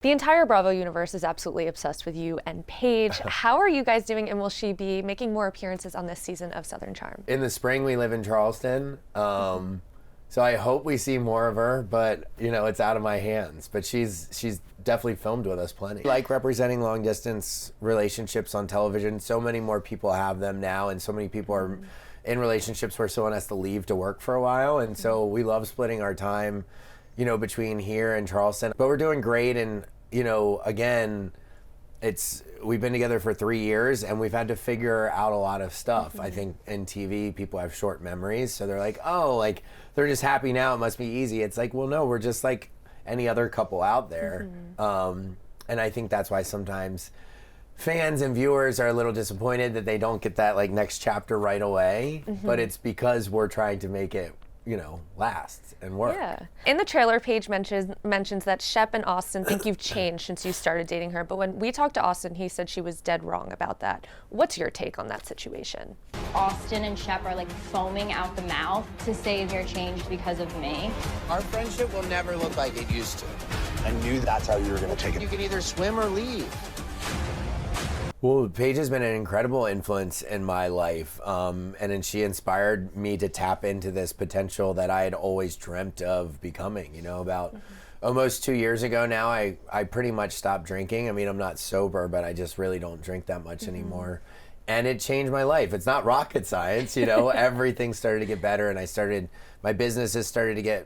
The entire Bravo universe is absolutely obsessed with you and Paige. How are you guys doing, and will she be making more appearances on this season of Southern Charm? In the spring, we live in Charleston, so I hope we see more of her, but it's out of my hands. But she's definitely filmed with us plenty. I like representing long distance relationships on television. So many more people have them now, and so many people are in relationships where someone has to leave to work for a while, and so we love splitting our time between here and Charleston. But we're doing great, and again, we've been together for 3 years, and we've had to figure out a lot of stuff. I think in TV, people have short memories, so they're like, oh, like they're just happy now, it must be easy. It's like, well, no, we're just like any other couple out there. And I think that's why sometimes fans and viewers are a little disappointed that they don't get that like next chapter right away, but it's because we're trying to make it last and work. Yeah. In the trailer, Paige mentions that Shep and Austen think you've changed since you started dating her, but when we talked to Austen, he said she was dead wrong about that. What's your take on that situation? Austen and Shep are like foaming out the mouth to say they're changed because of me. Our friendship will never look like it used to. I knew that's how you were going to take it. You can either swim or leave. Well, Paige has been an incredible influence in my life, and then she inspired me to tap into this potential that I had always dreamt of becoming. About almost 2 years ago now, I pretty much stopped drinking. I mean, I'm not sober, but I just really don't drink that much anymore. And it changed my life. It's not rocket science, everything started to get better, and my businesses started to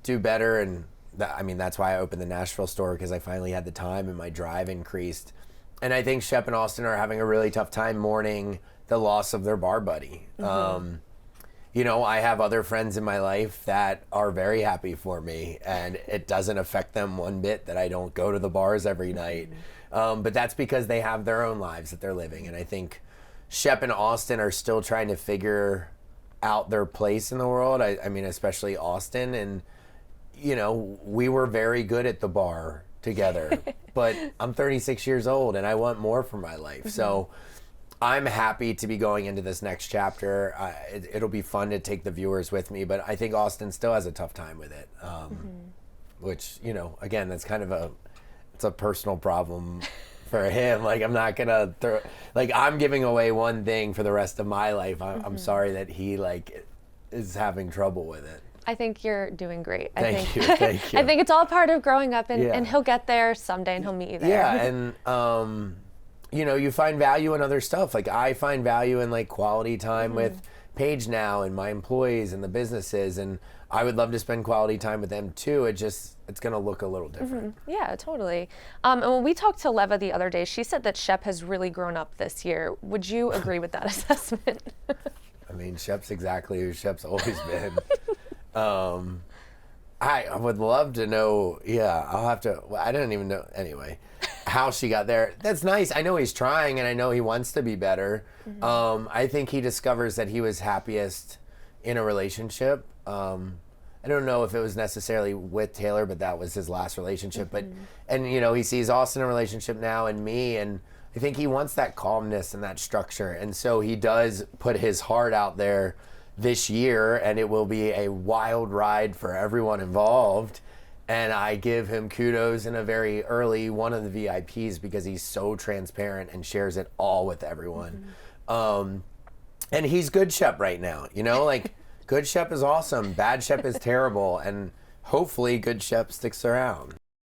do better, and that's why I opened the Nashville store, because I finally had the time and my drive increased. And I think Shep and Austen are having a really tough time mourning the loss of their bar buddy. I have other friends in my life that are very happy for me, and it doesn't affect them one bit that I don't go to the bars every night. But that's because they have their own lives that they're living. And I think Shep and Austen are still trying to figure out their place in the world. I mean, especially Austen. And, we were very good at the bar together, but I'm 36 years old and I want more for my life. So I'm happy to be going into this next chapter. It'll be fun to take the viewers with me, but I think Austen still has a tough time with it, which, again, that's kind of it's a personal problem for him. Like, I'm not gonna I'm giving away one thing for the rest of my life. I'm sorry that he is having trouble with it. I think you're doing great. Thank you. I think it's all part of growing up, and he'll get there someday, and he'll meet you there. Yeah, and you find value in other stuff. Like, I find value in quality time with Paige now, and my employees and the businesses, and I would love to spend quality time with them too. It's gonna look a little different. Yeah, totally. And when we talked to Leva the other day, she said that Shep has really grown up this year. Would you agree with that assessment? I mean, Shep's exactly who Shep's always been. I would love to know. Yeah, I'll have to. I don't even know. Anyway, how she got there. That's nice. I know he's trying, and I know he wants to be better. I think he discovers that he was happiest in a relationship. I don't know if it was necessarily with Taylor, but that was his last relationship. And he sees Austen in a relationship now, and me, and I think he wants that calmness and that structure, and so he does put his heart out there this year, and it will be a wild ride for everyone involved. And I give him kudos in a very early one of the VIPs, because he's so transparent and shares it all with everyone. And he's good Shep right now, good Shep is awesome, bad Shep is terrible, and hopefully good Shep sticks around.